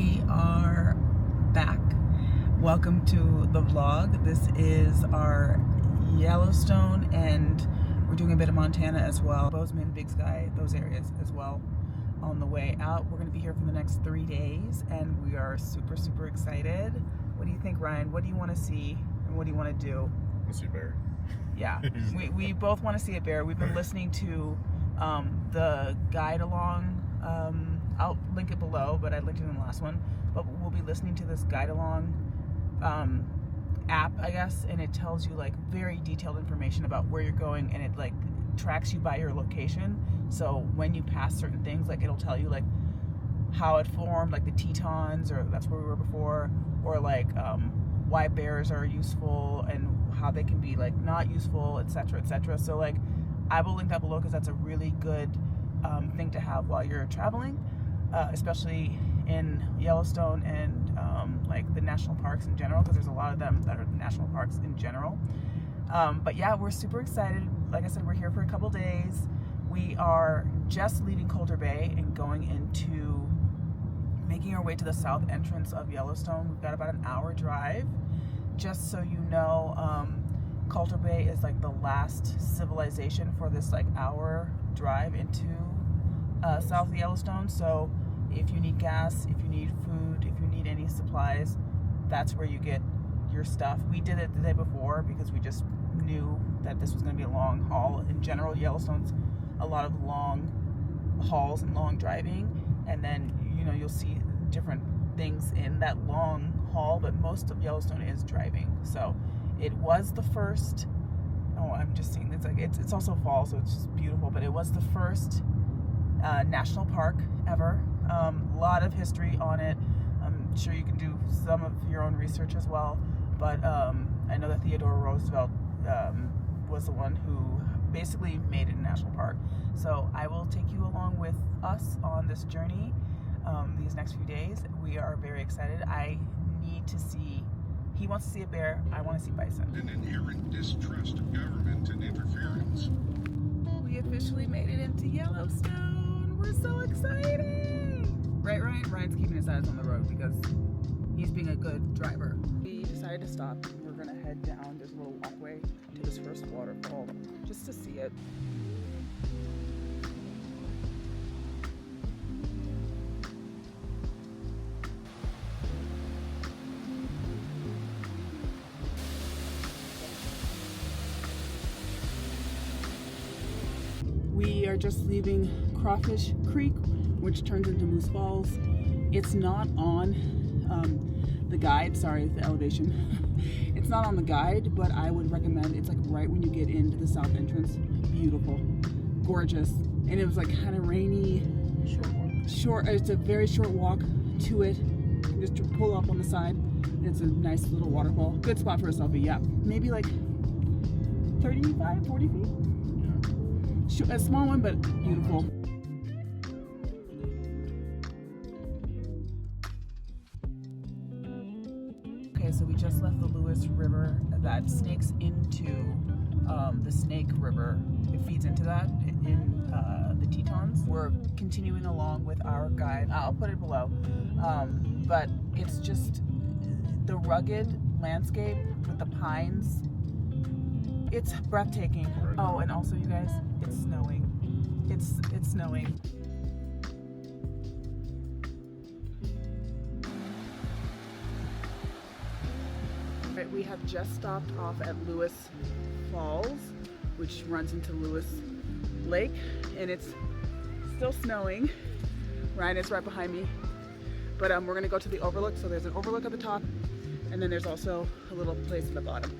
We are back. Welcome to the vlog. This is our Yellowstone, and we're doing a bit of Montana as well. Bozeman, Big Sky, those areas as well on the way out. We're going to be here for the next 3 days, and we are super excited. What do you think, Ryan? What do you want to see, and what do you want to do? I want to see a bear. Yeah, we both want to see a bear. We've been listening to the guide along. I'll link it below, but I linked it in the last one. But we'll be listening to this guide along app, I guess, and it tells you like very detailed information about where you're going, and it like tracks you by your location. So when you pass certain things, like it'll tell you like how it formed, like the Tetons, or that's where we were before, or like why bears are useful and how they can be like not useful, etc. So like I will link that below because that's a really good thing to have while you're traveling, especially in Yellowstone and like the national parks in general, because there's a lot of them that are national parks in general. But yeah, we're super excited. Like I said, we're here for a couple days. We are just leaving Coulter Bay and going into making our way to the south entrance of Yellowstone. We've got about an hour drive. Just so you know, Coulter Bay is like the last civilization for this like hour drive into south of Yellowstone. So if you need gas, if you need food, if you need any supplies, that's where you get your stuff. We did it the day before because we just knew that this was going to be a long haul. In general, Yellowstone's a lot of long hauls and long driving, and then you'll see different things in that long haul, but most of Yellowstone is driving. So it was the first, I'm just seeing, it's also fall, so it's just beautiful, but it was the first national park ever. A lot of history on it. I'm sure you can do some of your own research as well, but I know that Theodore Roosevelt was the one who basically made it a national park. So I will take you along with us on this journey these next few days. We are very excited. He wants to see a bear, I want to see bison. An inherent distrust of government and interference. We officially made it into Yellowstone. We're so excited! Right, Ryan? Ryan's keeping his eyes on the road because he's being a good driver. We decided to stop. We're going to head down. There's a little walkway to this first waterfall just to see it. We are just leaving Crawfish Creek, which turns into Moose Falls. It's not on the guide, sorry, the elevation. It's not on the guide, but I would recommend, it's like right when you get into the south entrance. Beautiful, gorgeous. And it was like kind of rainy. It's a very short walk to it. Just to pull up on the side. It's a nice little waterfall. Good spot for a selfie, yeah. Maybe like 35, 40 feet? A small one, but beautiful. Okay, so we just left the Lewis River that snakes into the Snake River. It feeds into that in the Tetons. We're continuing along with our guide. I'll put it below. But it's just the rugged landscape with the pines. It's breathtaking. Oh, and also, you guys, it's snowing. It's snowing. Right, we have just stopped off at Lewis Falls, which runs into Lewis Lake, and it's still snowing. Ryan is right behind me, but we're gonna go to the overlook. So there's an overlook at the top, and then there's also a little place at the bottom.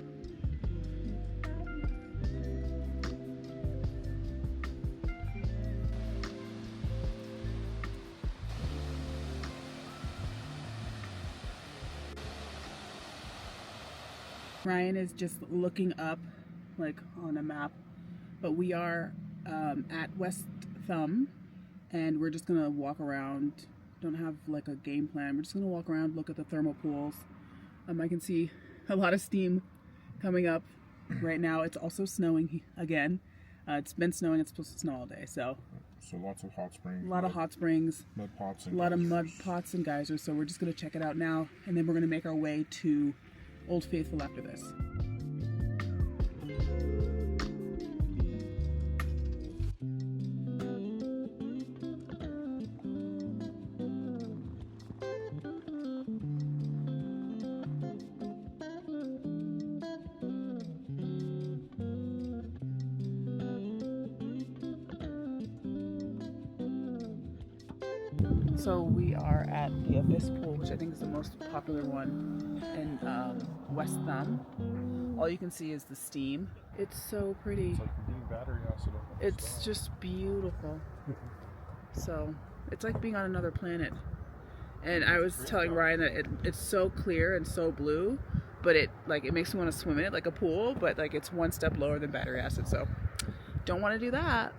Ryan is just looking up like on a map, but we are at West Thumb, and we're just gonna walk around. Don't have like a game plan. We're just gonna walk around, look at the thermal pools. I can see a lot of steam coming up right now. It's also snowing again. It's been snowing. It's supposed to snow all day, so So lots of hot springs. A lot of hot springs. Mud pots and a lot geysers. of mud pots and geysers. So we're just going to check it out now, and then we're going to make our way to Old Faithful after this. So we are at the Abyss Pool, which I think is the most popular one in West Thumb. All you can see is the steam. It's so pretty. It's like being battery acid. It's just beautiful. So it's like being on another planet. And I was telling Ryan that it's so clear and so blue, but it makes me want to swim in it like a pool, but like it's one step lower than battery acid. So don't want to do that.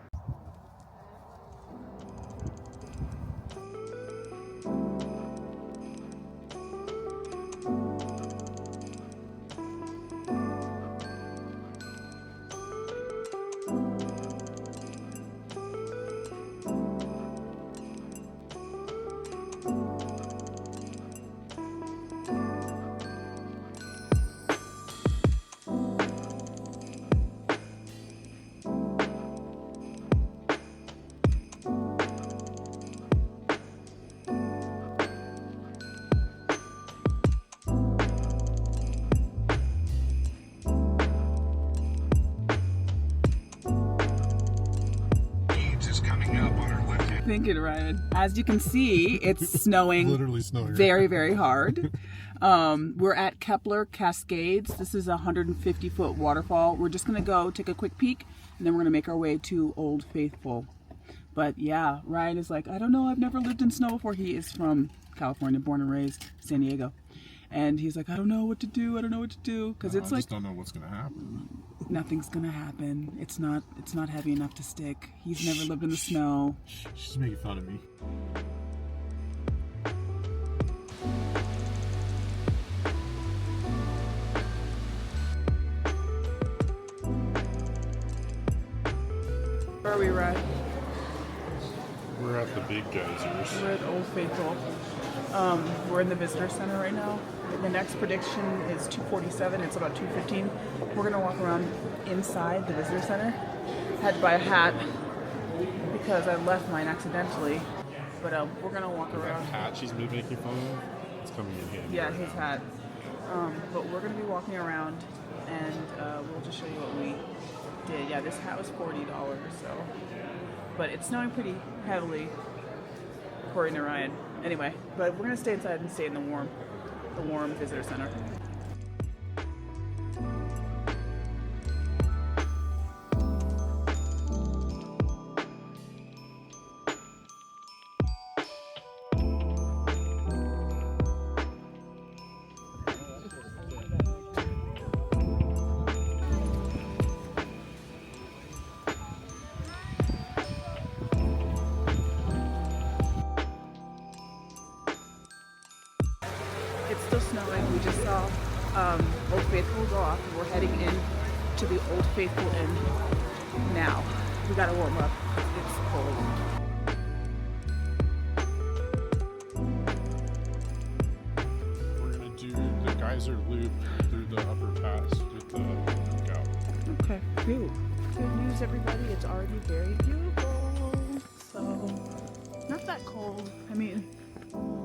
Thinking, Ryan. As you can see, it's snowing. Literally snowing. Very, very hard. We're at Kepler Cascades. This is a 150-foot waterfall. We're just gonna go take a quick peek, and then we're gonna make our way to Old Faithful. But yeah, Ryan is like, I don't know, I've never lived in snow before. He is from California, born and raised San Diego. And he's like, I don't know what to do. I don't know what to do. Because it's I like, just don't know what's gonna happen. nothing's gonna happen. It's not heavy enough to stick. He's never lived in the snow. She's making fun of me. Where are we, Ryan? We're at the big geysers. We're at Old Faithful. We're in the visitor center right now. The next prediction is 2:47. It's about 2:15. We're gonna walk around inside the visitor center. Had to buy a hat because I left mine accidentally. But we're gonna walk around. That hat she's been making fun of, it's coming in handy. Yeah, his hat. But we're gonna be walking around, and we'll just show you what we did. Yeah, this hat was $40. So, but it's snowing pretty heavily, according to Ryan. Anyway, but we're gonna stay inside and stay in the warm visitor center. It's still snowing. We just saw Old Faithful go off, and we're heading in to the Old Faithful Inn now. We gotta warm up. It's cold. We're gonna do the geyser loop through the upper pass with the lookout. Okay, cool. Good news, everybody. It's already very beautiful. So, not that cold. I mean,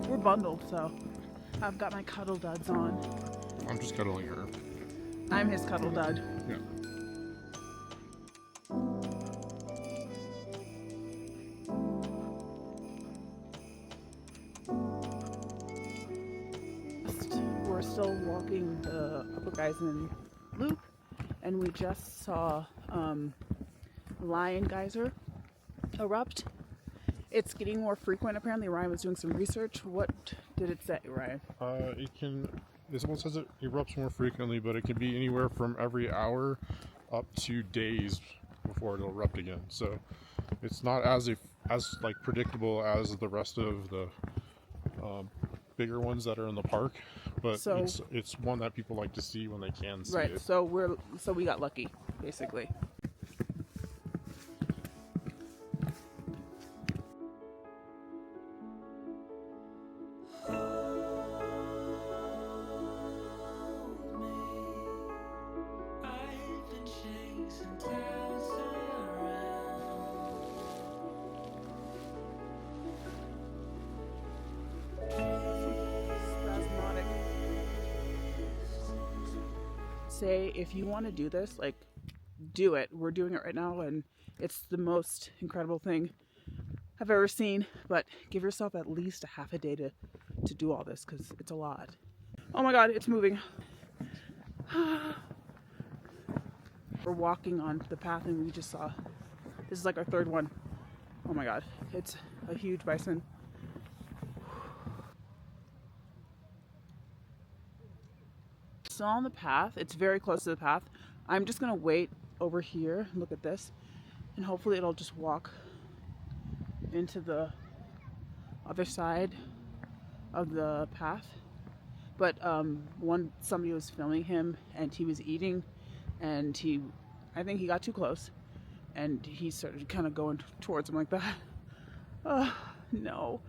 we're bundled, so I've got my cuddle duds on. I'm just cuddling her. I'm his cuddle dud. Yeah. We're still walking the Upper Geyser Loop, and we just saw Lion Geyser erupt. It's getting more frequent, apparently. Ryan was doing some research. What did it say, Ryan? This one says it erupts more frequently, but it can be anywhere from every hour up to days before it'll erupt again. So it's not as predictable as the rest of the bigger ones that are in the park, but So, it's one that people like to see when they can see right. it. So we got lucky, basically. say if you want to do this, like, do it. We're doing it right now, and it's the most incredible thing I've ever seen. But give yourself at least a half a day to do all this, because it's a lot. Oh my God, it's moving. We're walking on the path, and we just saw, this is like our third one. Oh my God, it's a huge bison. So on the path, it's very close to the path. I'm just gonna wait over here, look at this, and hopefully it'll just walk into the other side of the path. But somebody was filming him, and he was eating, and I think he got too close, and he started kind of going towards him like that. Oh no,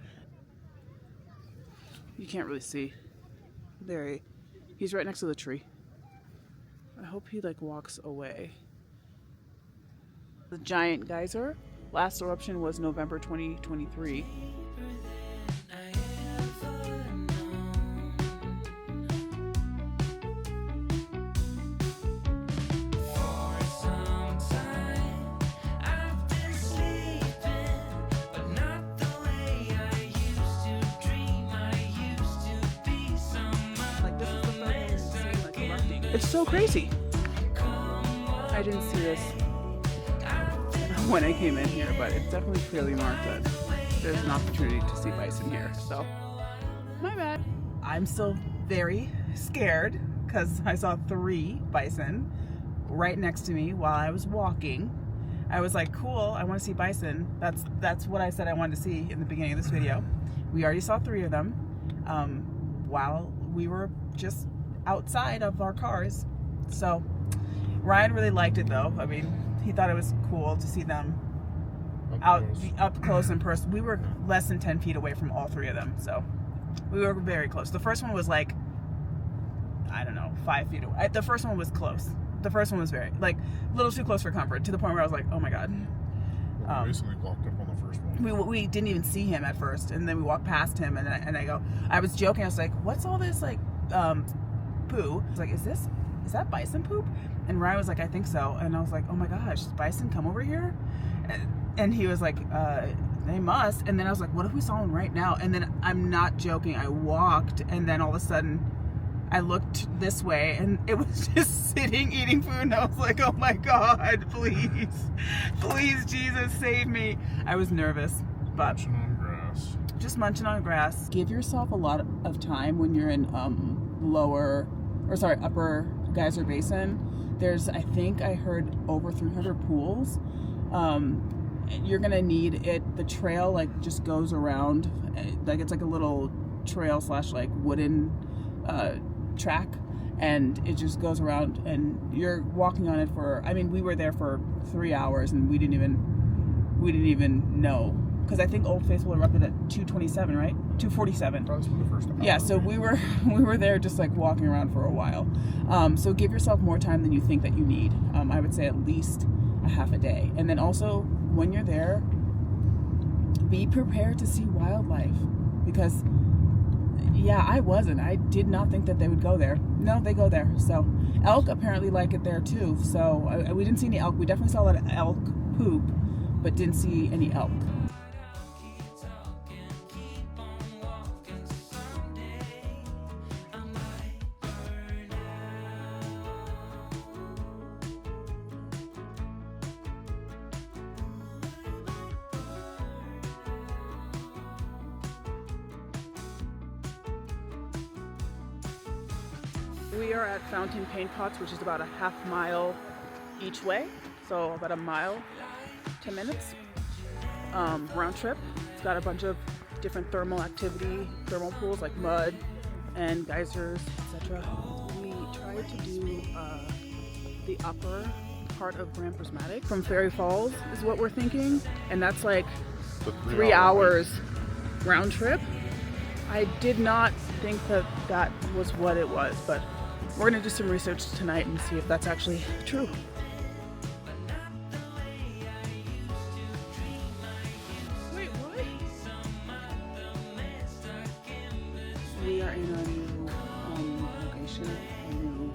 you can't really see. He's right next to the tree. I hope he like walks away. The giant geyser, last eruption was November 2023. It's so crazy. I didn't see this when I came in here, but it's definitely clearly marked that there's an opportunity to see bison here. So, my bad. I'm still very scared because I saw 3 bison right next to me while I was walking. I was like, cool, I want to see bison. That's what I said I wanted to see in the beginning of this video. We already saw 3 of them while we were just outside of our cars. So Ryan really liked it though. I mean, he thought it was cool to see them up close and personal. We were less than 10 feet away from all 3 of them, so we were very close. The first one was like, I don't know, 5 feet away. The first one was close. The first one was very, like, a little too close for comfort, to the point where I was like, oh my God. Well, we basically walked up on the first one. We didn't even see him at first, and then we walked past him, and I was joking. I was like, what's all this like poo? I was like, is that bison poop? And Ryan was like, I think so. And I was like, oh my gosh, does bison come over here? And he was like, they must. And then I was like, what if we saw one right now? And then, I'm not joking, I walked, and then all of a sudden I looked this way, and it was just sitting eating food, and I was like, oh my God, please Jesus, save me. I was nervous, but munching on grass. Just munching on grass. Give yourself a lot of time when you're in upper Geyser Basin. There's, I think I heard, over 300 pools. You're gonna need it. The trail like just goes around, like it's like a little trail / like wooden track, and it just goes around, and you're walking on it for, I mean, we were there for 3 hours, and we didn't even know, because I think Old Faithful erupted at 2:27, right? 2:47. That was for the first hour. Yeah, so we were there just like walking around for a while. So give yourself more time than you think that you need. I would say at least a half a day. And then also, when you're there, be prepared to see wildlife, because yeah, I did not think that they would go there. No, they go there. So elk apparently like it there too. So we didn't see any elk. We definitely saw a lot of elk poop, but didn't see any elk. We are at Fountain Paint Pots, which is about a half mile each way, so about a mile, 10 minutes round trip. It's got a bunch of different thermal pools like mud and geysers, etc. We tried to do the upper part of Grand Prismatic from Fairy Falls is what we're thinking, and that's like 3 hours round trip. I did not think that was what it was, but we're gonna do some research tonight and see if that's actually true. Wait, what? We are in a new location, a new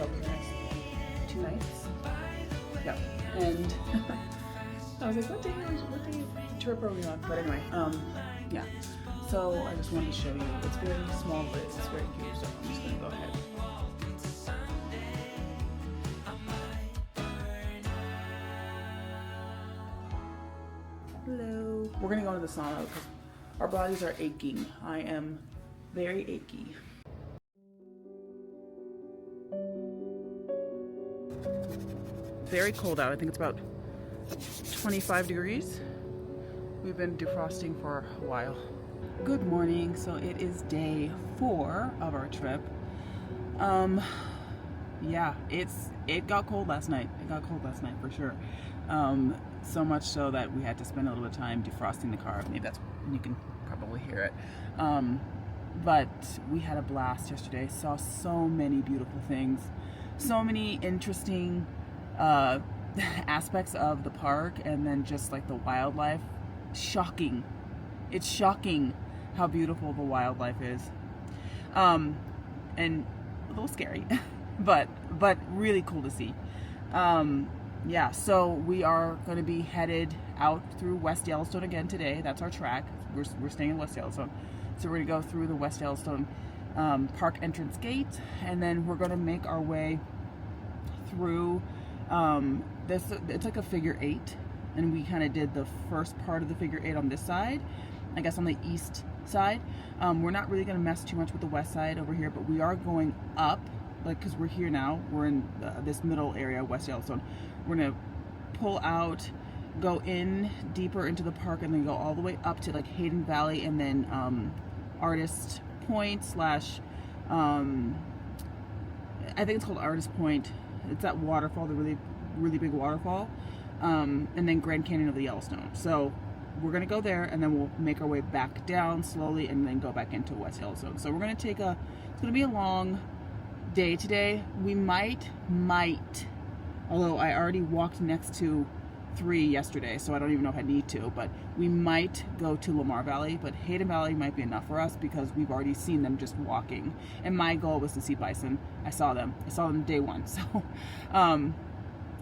hotel was nice. 2 nights. Yeah, and I was like, what day trip are we on? But anyway, yeah. So I just wanted to show you. It's very small, but it's very cute. So I'm just gonna go ahead. Hello. We're gonna go to the sauna because our bodies are aching. I am very achy. Very cold out. I think it's about 25 degrees. We've been defrosting for a while. Good morning. So it is day 4 of our trip. Yeah, it got cold last night. It got cold last night for sure. So much so that we had to spend a little bit of time defrosting the car. Maybe that's, you can probably hear it. But we had a blast yesterday. Saw so many beautiful things. So many interesting aspects of the park, and then just like the wildlife. Shocking. It's shocking how beautiful the wildlife is. And a little scary, but really cool to see. Yeah, so we are going to be headed out through West Yellowstone again today. That's our track. We're staying in West Yellowstone. So we're going to go through the West Yellowstone park entrance gate, and then we're going to make our way through this. It's like a figure 8, and we kind of did the first part of the figure 8 on this side, I guess on the east side. We're not really going to mess too much with the west side over here, but we are going up, like, because we're here now. We're in this middle area, West Yellowstone. We're going to pull out, go in deeper into the park, and then go all the way up to like Hayden Valley, and then Artist Point slash I think it's called Artist Point. It's that waterfall, the really big waterfall, and then Grand Canyon of the Yellowstone. So we're gonna go there, and then we'll make our way back down slowly, and then go back into West Yellowstone. So we're gonna take it's gonna be a long day today. We might, although I already walked next to 3 yesterday, so I don't even know if I need to, but we might go to Lamar Valley, but Hayden Valley might be enough for us because we've already seen them just walking. And my goal was to see bison. I saw them day 1. So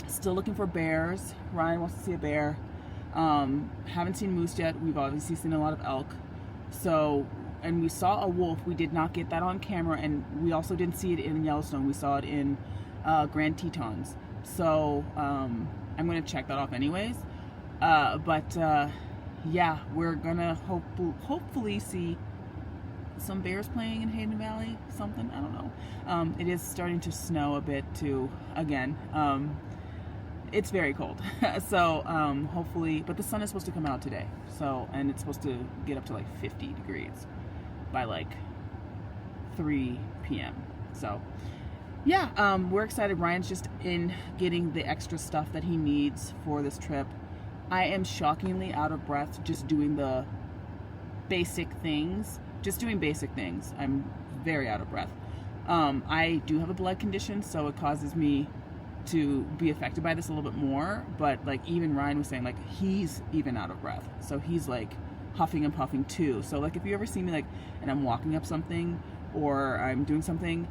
still looking for bears. Ryan wants to see a bear. Haven't seen moose yet. We've obviously seen a lot of elk. So, and we saw a wolf. We did not get that on camera, and we also didn't see it in Yellowstone. We saw it in Grand Tetons. So I'm going to check that off anyways. Yeah, we're going to hopefully see some bears playing in Hayden Valley, something, I don't know. It is starting to snow a bit too, again. It's very cold. So hopefully, but the sun is supposed to come out today. So, and it's supposed to get up to like 50 degrees by like 3 p.m. So yeah, we're excited. Ryan's just in getting the extra stuff that he needs for this trip. I am shockingly out of breath just doing the basic things. I'm very out of breath. I do have a blood condition, so it causes me to be affected by this a little bit more. But like even Ryan was saying, like he's even out of breath. So he's like huffing and puffing too. So like if you ever see me like, and I'm walking up something or I'm doing something,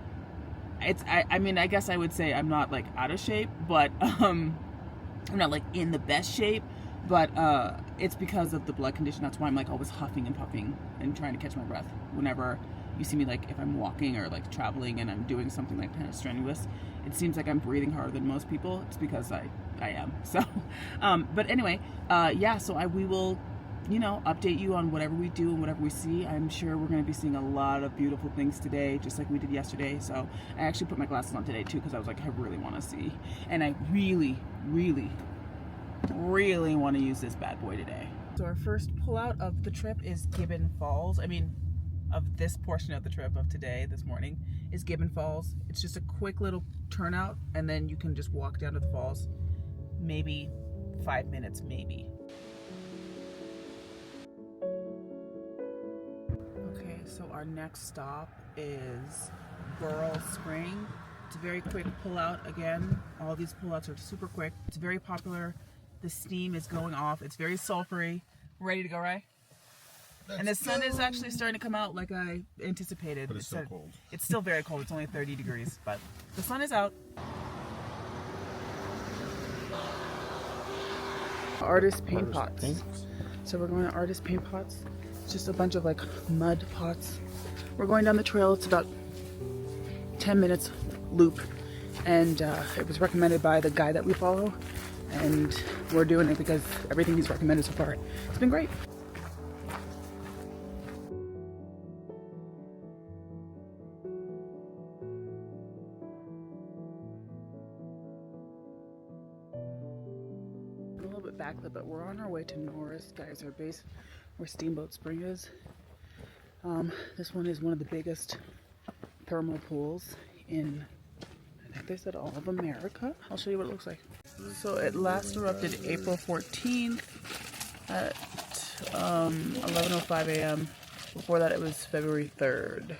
I mean, I guess I would say I'm not like out of shape, but I'm not like in the best shape, but it's because of the blood condition. That's why I'm like always huffing and puffing and trying to catch my breath whenever you see me, like if I'm walking or like traveling and I'm doing something like kind of strenuous. It seems like I'm breathing harder than most people. It's because I am. So but anyway, yeah, so we will, you know, update you on whatever we do and whatever we see. I'm sure we're going to be seeing a lot of beautiful things today, just like we did yesterday. So I actually put my glasses on today too, because I was like, I really want to see, and I really want to use this bad boy today. So our first pullout of the trip is Gibbon Falls. I mean, of this portion of the trip of today, this morning, is Gibbon Falls. It's just a quick little turnout, and then you can just walk down to the falls. Maybe 5 minutes, maybe. Okay, so our next stop is Burl Spring. It's a very quick pullout. Again, all these pullouts are super quick. It's very popular. The steam is going off. It's very sulfury. Ready to go, Ray? And the sun is actually starting to come out like I anticipated. But it's still cold. It's still very cold. It's only 30 degrees, but the sun is out. Artist paint pots. So we're going to artist paint pots. It's just a bunch of like mud pots. We're going down the trail. It's about 10 minutes loop, and it was recommended by the guy that we follow, and we're doing it because everything he's recommended so far, it's been great. A little bit backlit, but we're on our way to Norris, Geyser, Basin, where Steamboat Spring is. This one is one of the biggest thermal pools in, I think they said, all of America. I'll show you what it looks like. So it last erupted April 14th at 11:05 a.m. Before that it was February 3rd.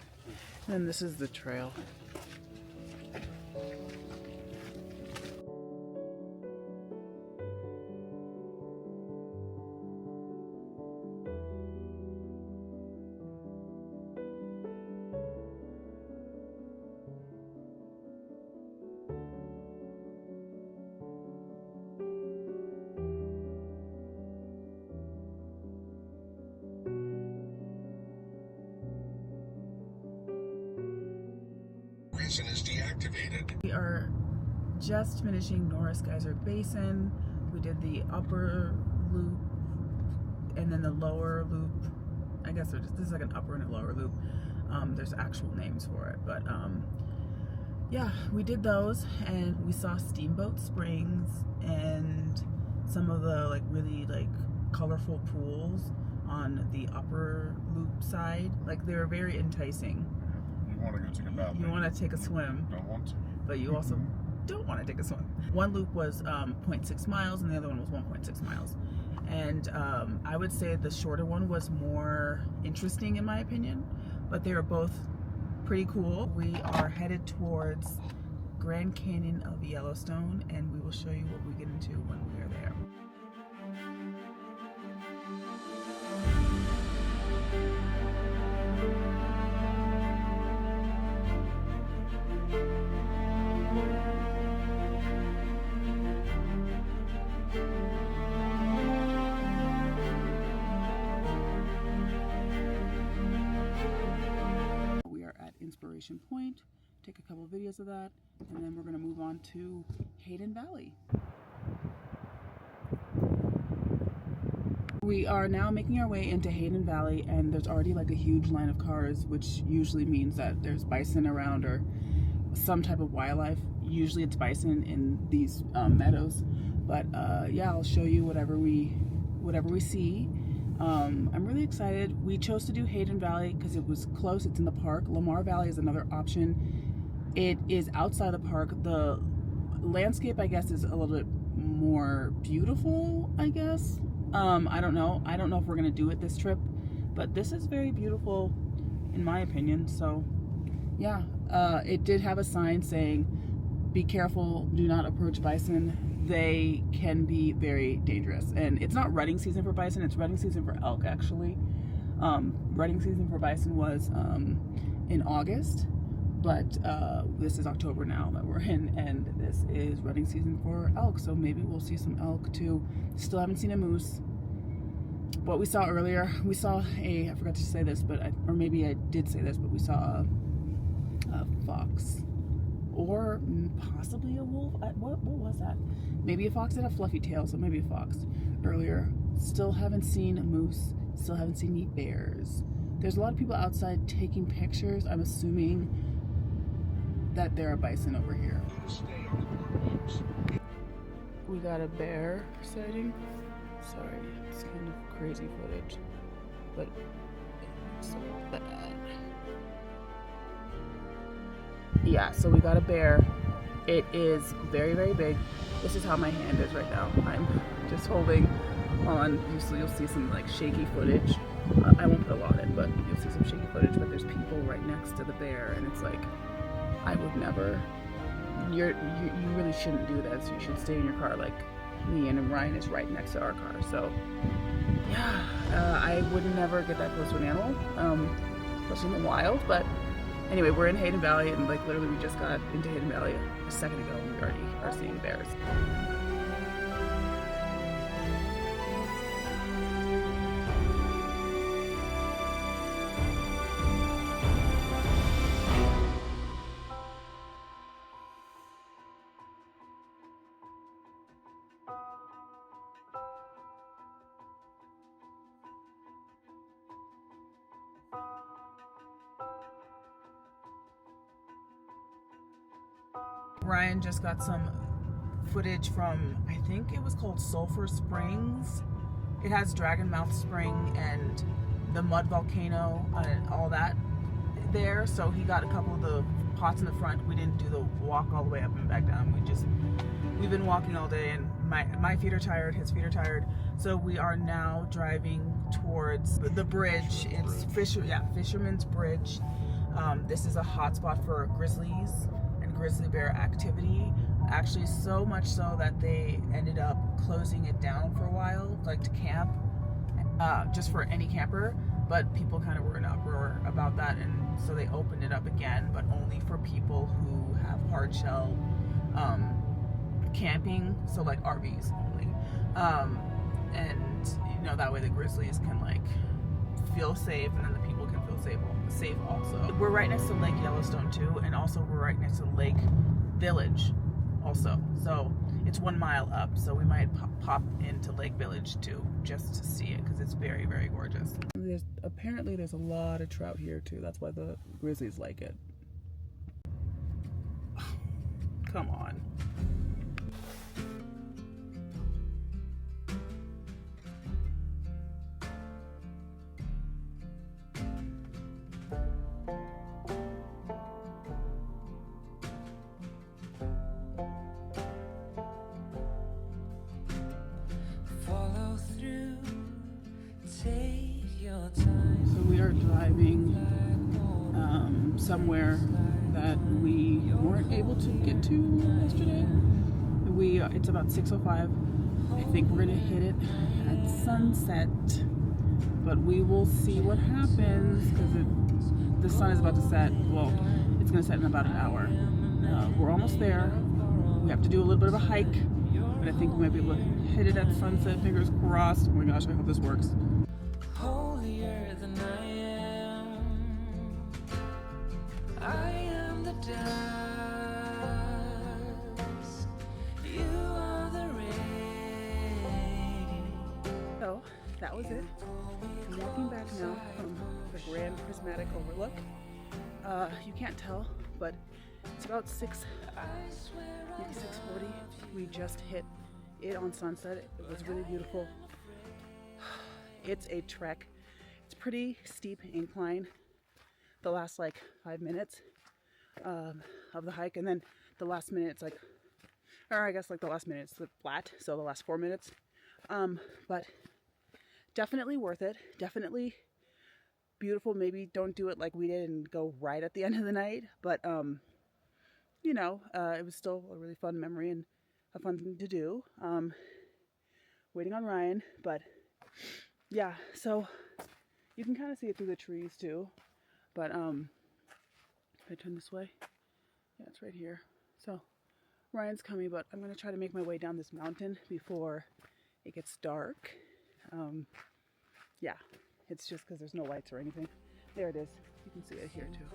And then this is the trail. Basin is deactivated. We are just finishing Norris Geyser Basin. We did the upper loop and then the lower loop. I guess this is like an upper and a lower loop. There's actual names for it, but yeah, we did those, and we saw Steamboat Springs and some of the like really like colorful pools on the upper loop side. Like they were very enticing. You want to go take a bath? You want to take a swim. Don't want to. But you also don't want to take a swim. One loop was 0.6 miles and the other one was 1.6 miles. And I would say the shorter one was more interesting in my opinion, but they were both pretty cool. We are headed towards Grand Canyon of Yellowstone, and we will show you what we get into when we are there. Inspiration Point, take a couple of videos of that, and then we're going to move on to Hayden Valley. We are now making our way into Hayden Valley, and there's already like a huge line of cars, which usually means that there's bison around or some type of wildlife. Usually it's bison in these meadows, but yeah, I'll show you whatever we see. I'm really excited. We chose to do Hayden Valley because it was close. It's in the park. Lamar Valley is another option. It is outside the park. The landscape, I guess, is a little bit more beautiful, I guess. I don't know. I don't know if we're going to do it this trip, but this is very beautiful in my opinion. So yeah, it did have a sign saying, be careful, do not approach bison. They can be very dangerous, and it's not rutting season for bison, it's rutting season for elk actually. Rutting season for bison was in August, but this is October now that we're in, and this is rutting season for elk, so maybe we'll see some elk too. Still haven't seen a moose. What we saw earlier, we saw I forgot to say this, but or maybe I did say this, but we saw a fox. Or possibly a wolf. What was that? Maybe a fox had a fluffy tail, so maybe a fox earlier. Still haven't seen a moose. Still haven't seen any bears. There's a lot of people outside taking pictures. I'm assuming that there are bison over here. We got a bear sighting. Sorry, it's kind of crazy footage, but it's so bad. Yeah, so we got a bear. It is very, very big. This is how my hand is right now. I'm just holding on. You'll see some like shaky footage. I won't put a lot in, but you'll see some shaky footage. But there's people right next to the bear, and it's like, I would never. You really shouldn't do this. You should stay in your car. Like, me, and Ryan is right next to our car. So yeah, I would never get that close to an animal, especially in the wild. But anyway, we're in Hayden Valley, and like literally we just got into Hayden Valley a second ago, and we already are seeing bears. Ryan just got some footage from, I think it was called Sulphur Springs. It has Dragon Mouth Spring and the mud volcano and all that there. So he got a couple of the pots in the front. We didn't do the walk all the way up and back down. We've been walking all day, and my feet are tired, his feet are tired. So we are now driving towards the bridge. It's Fisherman's Bridge. This is a hotspot for grizzlies and grizzly bear activity. Actually, so much so that they ended up closing it down for a while, like to camp, just for any camper. But people kind of were in an uproar about that, and so they opened it up again, but only for people who have hard shell camping, so like RVs only. And you know, that way the grizzlies can like feel safe, and then the people can feel safe also. We're right next to Lake Yellowstone too, and also we're right next to Lake Village also. So it's 1 mile up, so we might pop into Lake Village too, just to see it, because it's very, very gorgeous. Apparently there's a lot of trout here too. That's why the grizzlies like it. Come on. So we are driving somewhere that we weren't able to get to yesterday. It's about 6:05. I think we're gonna hit it at sunset, but we will see what happens, because the sun is about to set. Well, it's gonna set in about an hour. We're almost there. We have to do a little bit of a hike, but I think we might be able to hit it at sunset. Fingers crossed. Oh my gosh, I hope this works. Holier than I am the dust, you are the rain. So that was it. I'm walking back now from the Grand Prismatic Overlook. You can't tell, but it's about 6, maybe 6:40. We just hit it on sunset. It was really beautiful. It's a trek. It's pretty steep incline the last like 5 minutes of the hike, and then the last minute it's like, or I guess like the last minute it's flat, so the last 4 minutes. But definitely worth it. Definitely beautiful. Maybe don't do it like we did and go right at the end of the night, but you know, it was still a really fun memory and a fun thing to do. Waiting on Ryan, but yeah, so you can kind of see it through the trees too, but if I turn this way, yeah, it's right here. So Ryan's coming, but I'm going to try to make my way down this mountain before it gets dark. Yeah, it's just because there's no lights or anything. There it is. You can see it here too.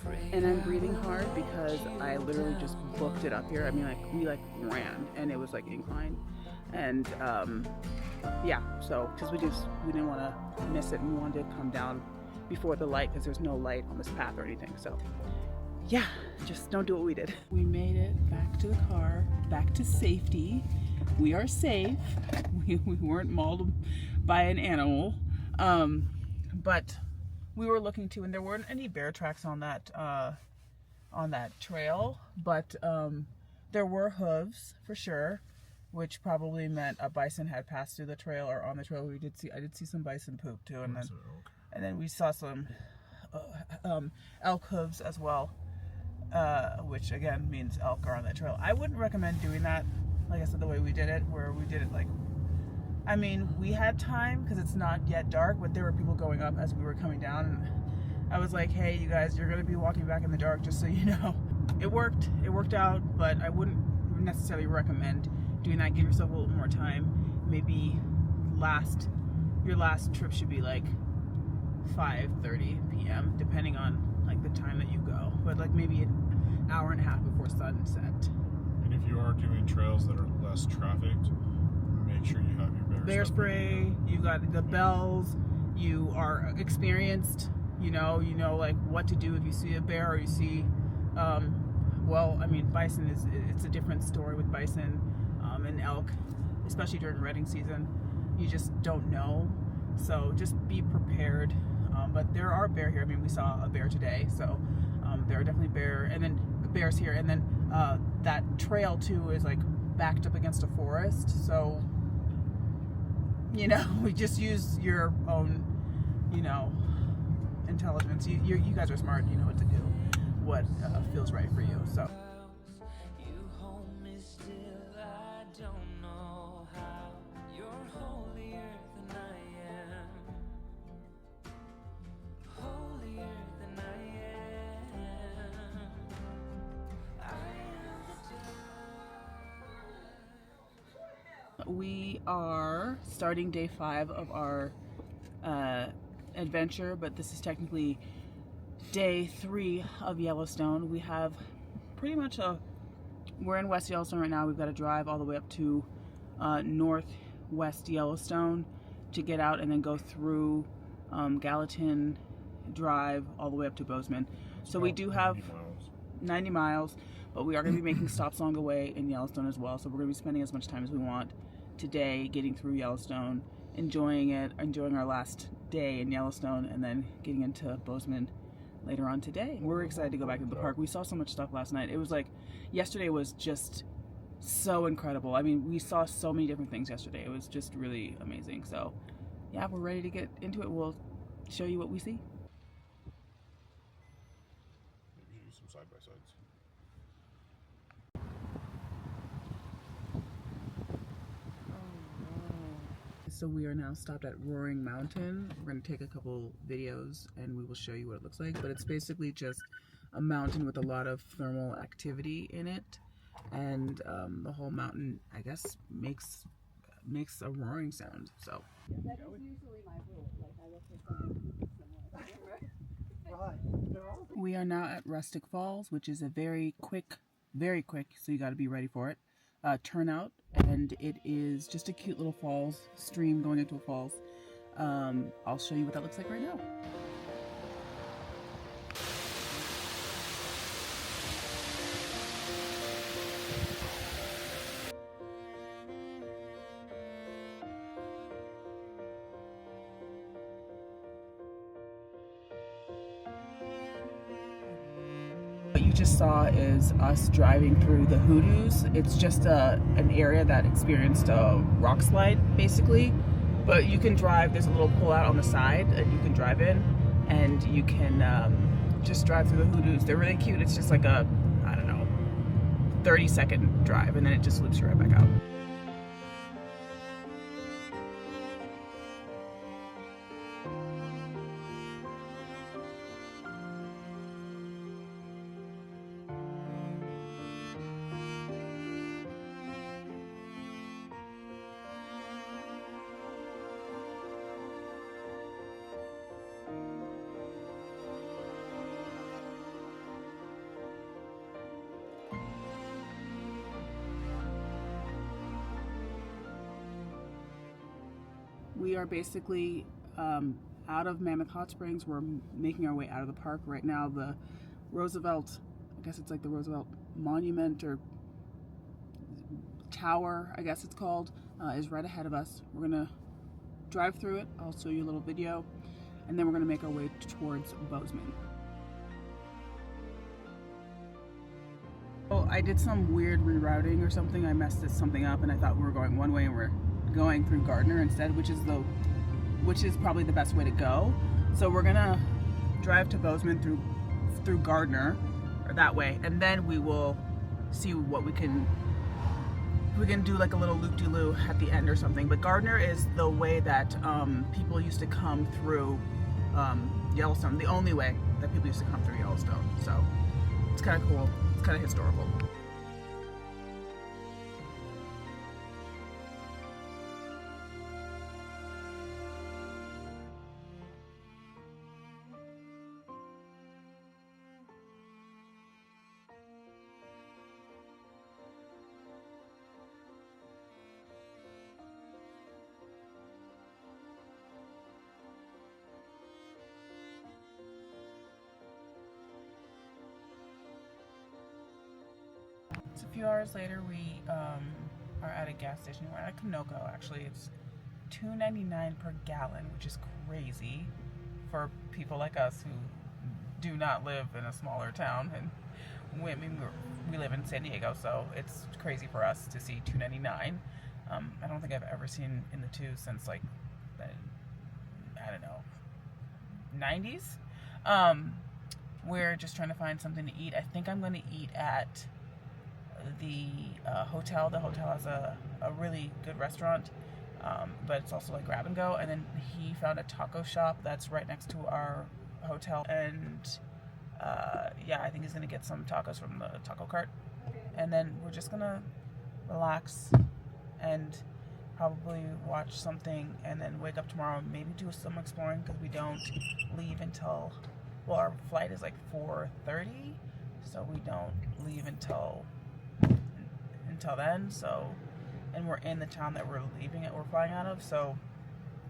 Right there. And I'm breathing hard because I literally just booked it up here. I mean, like we ran, and it was like inclined, and yeah. So because we didn't want to miss it, and we wanted to come down before the light, because there's no light on this path or anything. So yeah, just don't do what we did. We made it back to the car, back to safety. We are safe. We weren't mauled by an animal, but we were looking to, and there weren't any bear tracks on that trail, but there were hooves for sure, which probably meant a bison had passed through the trail or on the trail. I did see some bison poop too, and then we saw some elk hooves as well, which again means elk are on that trail. I wouldn't recommend doing that, like I said, the way we did it, where we did it like, I mean, we had time because it's not yet dark, but there were people going up as we were coming down. And I was like, hey, you guys, you're going to be walking back in the dark, just so you know. It worked out, but I wouldn't necessarily recommend doing that. Give yourself a little more time. Maybe your last trip should be like 5:30 p.m. depending on like the time that you go, but like maybe an hour and a half before sunset. And if you are doing trails that are less trafficked, make sure you have your bear spray. You got the bells. You are experienced. You know like what to do if you see a bear or you see, well, I mean, bison it's a different story with bison and elk, especially during rutting season. You just don't know, so just be prepared. But there are bear here. I mean, we saw a bear today, so there are definitely bears here. And then that trail too is like backed up against a forest, so we just use your own, intelligence. You guys are smart. You know what to do, what feels right for you. So. You hold me still, I don't know how. You're holier than I am. Holier than I am. I am the We are starting day 5 of our adventure, but this is technically day 3 of Yellowstone. We have pretty much we're in West Yellowstone right now. We've got to drive all the way up to northwest Yellowstone to get out and then go through Gallatin Drive all the way up to Bozeman. So we do have 90 miles, but we are going to be making stops along the way in Yellowstone as well. So we're going to be spending as much time as we want today getting through Yellowstone, enjoying our last day in Yellowstone, and then getting into Bozeman later on today. We're excited to go back to the park. We saw so much stuff last night. It was like, yesterday was just so incredible. I mean, we saw so many different things yesterday. It was just really amazing. So yeah, we're ready to get into it. We'll show you what we see. Maybe do some side-by-sides. So we are now stopped at Roaring Mountain. We're going to take a couple videos and we will show you what it looks like. But it's basically just a mountain with a lot of thermal activity in it. And the whole mountain, I guess, makes a roaring sound. So That is usually my rule. Like I look for something similar. we are now at Rustic Falls, which is a very quick, so you got to be ready for it, turnout. And it is just a cute little falls, stream going into a falls. I'll show you what that looks like right now. What you just saw is us driving through the Hoodoos. It's just an area that experienced a rock slide, basically. But you can drive, there's a little pull out on the side and you can drive in, and you can just drive through the Hoodoos. They're really cute. It's just like a, I don't know, 30-second drive, and then it just loops you right back out. We are basically out of Mammoth Hot Springs. We're making our way out of the park right now. The Roosevelt, I guess it's like the Roosevelt Monument or Tower, I guess it's called, is right ahead of us. We're gonna drive through it. I'll show you a little video, and then we're gonna make our way towards Bozeman. So I did some weird rerouting or something. I messed something up, and I thought we were going one way, and we're going through Gardner instead, which is probably the best way to go. So we're gonna drive to Bozeman through Gardner, or that way, and then we will see what we can do, like a little loop-de-loo at the end or something. But Gardner is the way that people used to come through Yellowstone, the only way that people used to come through Yellowstone. So it's kind of cool. It's kind of historical. So a few hours later, we are at a gas station. We're at Kanoko, actually. It's $2.99 per gallon, which is crazy for people like us who do not live in a smaller town. And we live in San Diego, so it's crazy for us to see $2.99. I don't think I've ever seen in the two since, like, I don't know, 90s. We're just trying to find something to eat. I think I'm going to eat at the hotel. The hotel has a really good restaurant, but it's also like grab and go. And then he found a taco shop that's right next to our hotel. And yeah, I think he's going to get some tacos from the taco cart. And then we're just going to relax and probably watch something and then wake up tomorrow and maybe do some exploring, because we don't leave until, well, our flight is like 4:30, so we don't leave until then. So, and we're in the town that we're flying out of, so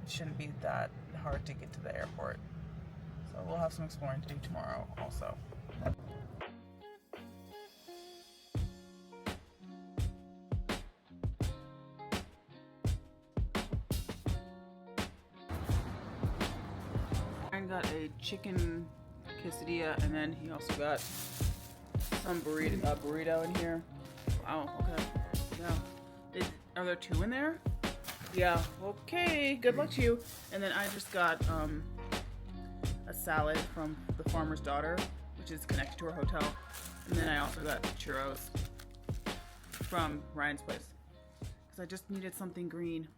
it shouldn't be that hard to get to the airport. So we'll have some exploring to do tomorrow also. Ryan got a chicken quesadilla, and then he also got some burrito in here. Wow, okay. Yeah. Are there two in there? Yeah, okay. Good luck to you. And then I just got a salad from the farmer's daughter, which is connected to our hotel. And then I also got churros from Ryan's place, because I just needed something green.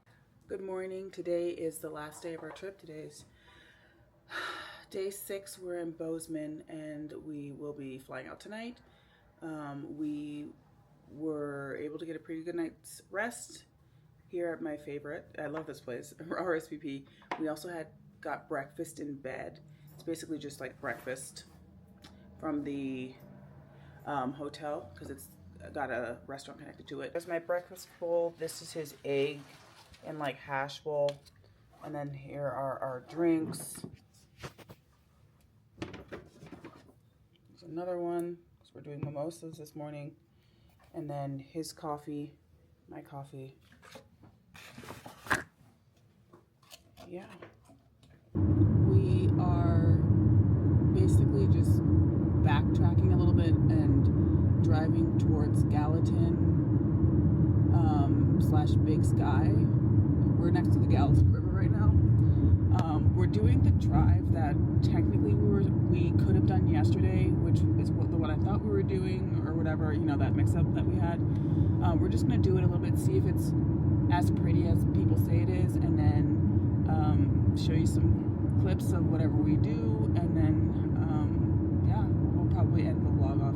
Good morning. Today is the last day of our trip. Today's day 6. We're in Bozeman, and we will be flying out tonight. We were able to get a pretty good night's rest here at my favorite. I love this place, RSVP. We also got breakfast in bed. It's basically just like breakfast from the hotel, because it's got a restaurant connected to it. There's my breakfast bowl. This is his egg and like hash bowl. And then here are our drinks. There's another one, because we're doing mimosas this morning. And then his coffee, my coffee. Yeah. We are basically just backtracking a little bit and driving towards Gallatin / Big Sky. We're next to the Gallatin River right now. We're doing the drive that technically we could have done yesterday, which is the one I thought we were doing, or whatever, you know, that mix-up that we had. We're just going to do it a little bit, see if it's as pretty as people say it is, and then show you some clips of whatever we do, and then yeah, we'll probably end the vlog off